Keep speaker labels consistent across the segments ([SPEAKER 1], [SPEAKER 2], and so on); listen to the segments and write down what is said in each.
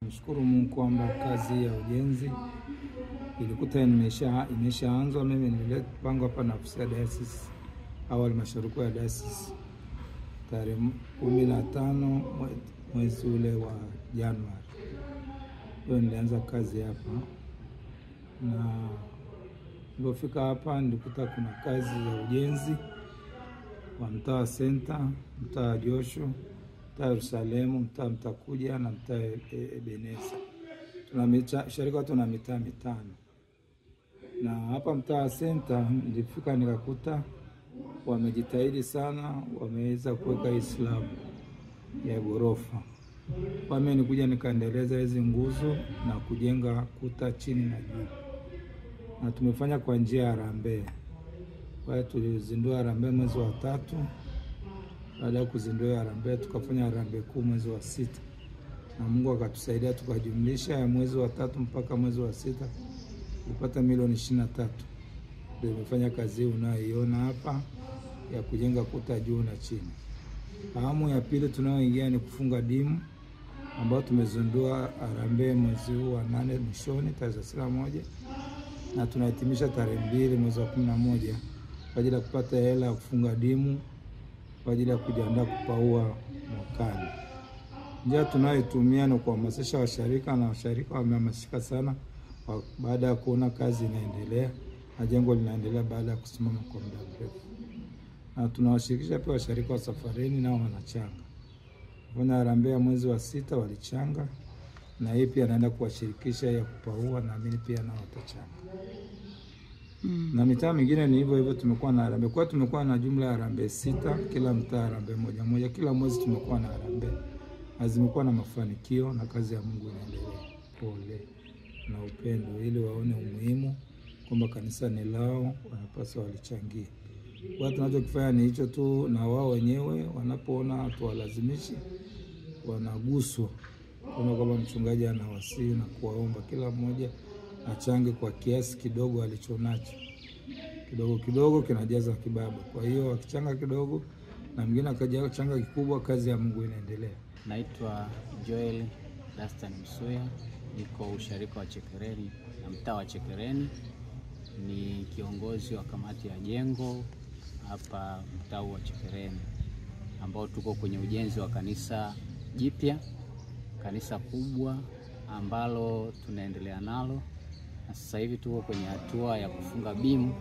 [SPEAKER 1] Nashukuru Mungu kwamba kazi ya ujenzi ilikuta imeshaanzwa. Mimi nilipangwa hapa na ofisi ya diocese au halmashauri ya diocese tarehe 15 mwezi ule wa Januari. Ndio nilianza kazi hapa, na nilipofika hapa nilikuta kuna kazi ya ujenzi wa mtaa Center, mtaa Josho, mtaa Yerusalemu, mtaa Mtakuja na mtaa Ebeneza. Sharika tuna mitaa mitano. Na hapa mtaa Center nilifika nikakuta wamejitahidi sana, wameweza kuweka Islamu ya ghorofa. Kwa mimi nikuja nikaendeleza hizi nguzo na kujenga kuta chini na juu. Na tumefanya kwa njia ya harambee. Kwa hiyo tulizindua harambee mwezi wa 3. Baada ya kuzindua harambee tukafanya harambee kuu mwezi wa 6. Na Mungu akatusaidia tukajumlisha ya mwezi wa 3 mpaka mwezi wa 6 kupata milioni 23. Ndio nimefanya kazi unayoiona hapa ya kujenga kuta juu na chini. Awamu ya pili tunayoingia ni kufunga dimu, ambao tumezindua harambee mwezi wa 8 mwishoni tarehe 31, na tunahitimisha tarehe 2 mwezi wa 11 kwa ajili ya kupata hela ya kufunga dimu kwa ajili ya kujiandaa kupaua mwakani. Njia tunayoitumia ni kuhamasisha washirika, na washirika wamehamasika sana baada ya kuona kazi inaendelea na jengo linaendelea baada ya kusimama kwa muda mrefu. Na tunawashirikisha pia washirika wa safarini nao wanachanga. Kuna harambee mwezi wa 6 walichanga, na hii pia naenda kuwashirikisha ya kupaua, na mimi pia nao watachanga. Na mitaa mingine ni hivyo hivyo, tumekuwa na harambee. Kwa tumekuwa na jumla ya harambee 6, kila mtaa harambee moja. Kila mwezi tumekuwa na harambee. Zimekuwa na mafanikio na kazi ya Mungu inaendelea pole na upendo, ili waone umuhimu kwamba kanisa ni lao, wanapaswa walichangie. Kwa tunachokifanya ni hicho tu, na wao wenyewe wanapoona tuwalazimishi wanaguswa. Kama mchungaji anawasihi na kuwaomba kila mmoja achange kwa kiasi kidogo alichonacho. Kidogo kidogo kinajaza kibaba. Kwa hiyo wakichanga kidogo na mwingine akachanga kikubwa, kazi ya Mungu inaendelea.
[SPEAKER 2] Naitwa Joel Dastan Msuya, niko usharika wa Chekereni na mtaa wa Chekereni. Ni kiongozi wa kamati ya jengo hapa mtaa wa Chekereni, ambao tuko kwenye ujenzi wa kanisa jipya, kanisa kubwa ambalo tunaendelea nalo. Na sasa hivi tuko kwenye hatua ya kufunga bimu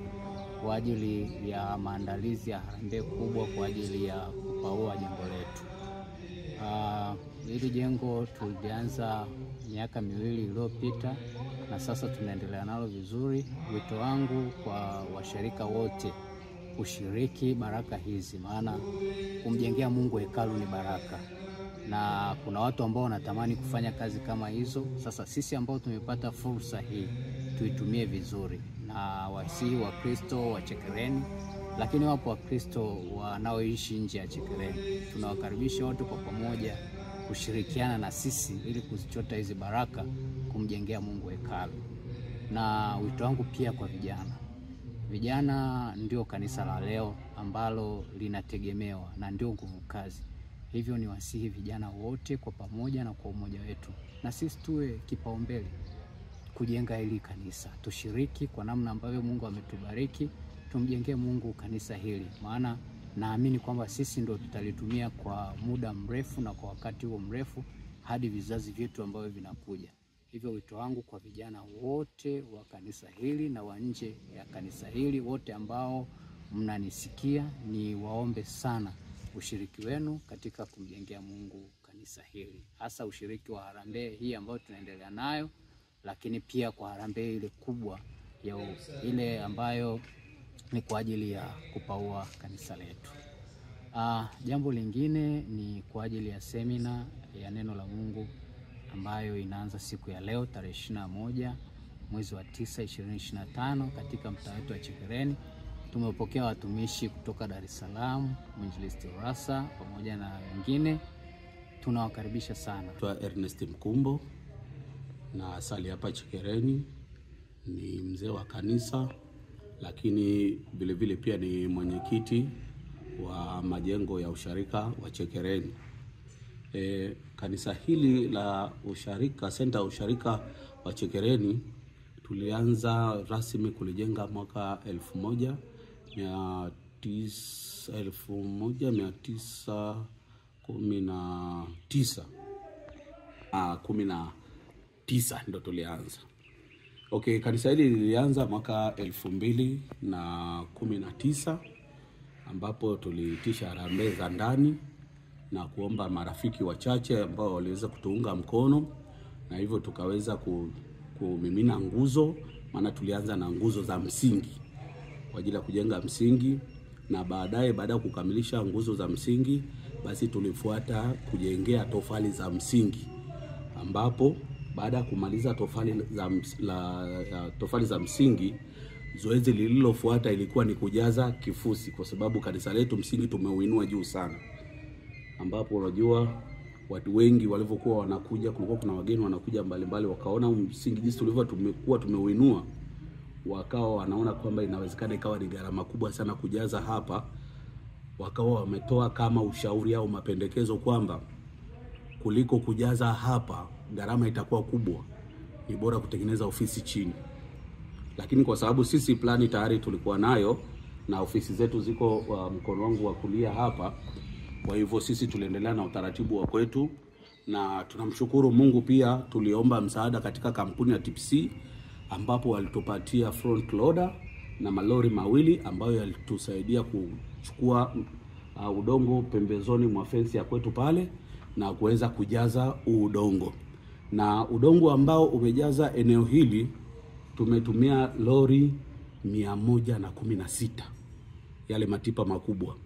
[SPEAKER 2] kwa ajili ya maandalizi ya harambee kubwa kwa ajili ya kupaua jengo letu. Hili jengo tulianza miaka 2 iliyopita na sasa tunaendelea nalo vizuri. Wito wangu kwa washirika wote kushiriki baraka hizi, maana kumjengea Mungu hekalu ni baraka. Na kuna watu ambao wanatamani kufanya kazi kama hizo. Sasa sisi ambao tumepata fursa hii tuitumie vizuri, na wasihi wa Kristo wa Chekereni, lakini wapo wa Kristo wanaoishi nje ya Chekereni. Tunawakaribisha wote kwa pamoja kushirikiana na sisi ili kuzichota hizi baraka kumjengea Mungu hekalu. Na wito wangu pia kwa vijana. Vijana ndio kanisa la leo ambalo linategemewa na ndio nguvu kazi. Hivyo ni wasihi vijana wote kwa pamoja na kwa umoja wetu, na sisi tuwe kipaumbele kujenga hili kanisa. Tushiriki kwa namna ambavyo Mungu ametubariki, tumjengee Mungu kanisa hili, maana naamini kwamba sisi ndio tutalitumia kwa muda mrefu na kwa wakati huo mrefu hadi vizazi vyetu ambavyo vinakuja. Hivyo wito wangu kwa vijana wote wa kanisa hili na wa nje ya kanisa hili, wote ambao mnanisikia, ni waombe sana ushiriki wenu katika kumjengea Mungu kanisa hili, hasa ushiriki wa harambee hii ambayo tunaendelea nayo, lakini pia kwa harambee ile kubwa ya ile ambayo ni kwa ajili ya kupaua kanisa letu. Jambo lingine ni kwa ajili ya semina ya neno la Mungu ambayo inaanza siku ya leo tarehe 21 mwezi wa 9 2025 katika mtaa wetu wa Chekereni. Tumepokea watumishi kutoka Dar es Salaam, Mwinjilisti Rasa pamoja na wengine. Tunawakaribisha sana.
[SPEAKER 3] Kwa Ernest Mkumbo na asali hapa Chekereni, ni mzee wa kanisa, lakini vile vile pia ni mwenyekiti wa majengo ya usharika wa Chekereni. Kanisa hili la usharika, Center ya Usharika wa Chekereni, tulianza rasmi kulijenga mwaka 1919 ndo tulianza. Okay, kanisa hili lilianza mwaka 2019 ambapo tuliitisha harambee za ndani na kuomba marafiki wachache ambao waliweza kutuunga mkono, na hivyo tukaweza kumimina nguzo. Maana tulianza na nguzo za msingi kwa ajili ya kujenga msingi, na baada ya kukamilisha nguzo za msingi, basi tulifuata kujengea tofali za msingi, ambapo baada ya kumaliza tofali za msingi, zoezi lililofuata ilikuwa ni kujaza kifusi, kwa sababu kanisa letu msingi tumeuinua juu sana, ambapo unajua watu wengi walivyokuwa wanakuja, kulikuwa kuna wageni wanakuja mbalimbali, wakaona msingi jinsi tumekuwa tumeuinua, wakawa wanaona kwamba inawezekana ikawa ni gharama kubwa sana kujaza hapa. Wakawa wametoa kama ushauri au mapendekezo kwamba kuliko kujaza hapa gharama itakuwa kubwa, ni bora kutengeneza ofisi chini. Lakini kwa sababu sisi plani tayari tulikuwa nayo na ofisi zetu ziko mkono wangu wa kulia hapa, kwa hivyo sisi tuliendelea na utaratibu wa kwetu, na tunamshukuru Mungu. Pia tuliomba msaada katika kampuni ya TPC, ambapo walitupatia front loader na malori mawili ambayo yalitusaidia kuchukua udongo pembezoni mwa fence ya kwetu pale na kuweza kujaza udongo. Na udongo ambao umejaza eneo hili tumetumia lori 116, yale matipa makubwa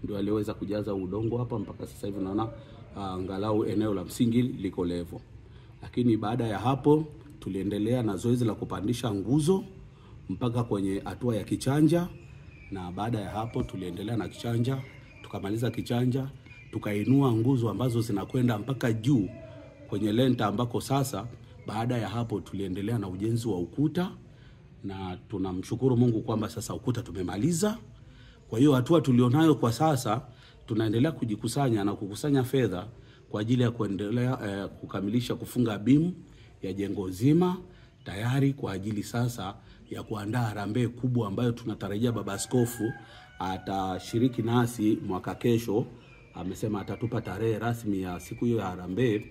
[SPEAKER 3] ndio aliweza kujaza udongo hapa. Mpaka sasa hivi naona angalau eneo la msingi liko level. Lakini baada ya hapo tuliendelea na zoezi la kupandisha nguzo mpaka kwenye hatua ya kichanja, na baada ya hapo tuliendelea na kichanja, tukamaliza kichanja, tukainua nguzo ambazo zinakwenda mpaka juu kwenye lenta, ambako sasa baada ya hapo tuliendelea na ujenzi wa ukuta, na tunamshukuru Mungu kwamba sasa ukuta tumemaliza. Kwa hiyo hatua tulionayo kwa sasa, tunaendelea kujikusanya na kukusanya fedha kwa ajili ya kuendelea kukamilisha kufunga bimu ya jengo zima, tayari kwa ajili sasa ya kuandaa harambee kubwa ambayo tunatarajia Baba Askofu atashiriki nasi mwaka kesho. Amesema atatupa tarehe rasmi ya siku hiyo ya harambee,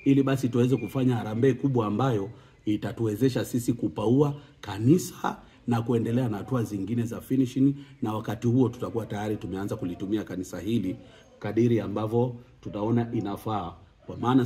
[SPEAKER 3] ili basi tuweze kufanya harambee kubwa ambayo itatuwezesha sisi kupaua kanisa na kuendelea na hatua zingine za finishing, na wakati huo tutakuwa tayari tumeanza kulitumia kanisa hili kadiri ambavyo tutaona inafaa, kwa maana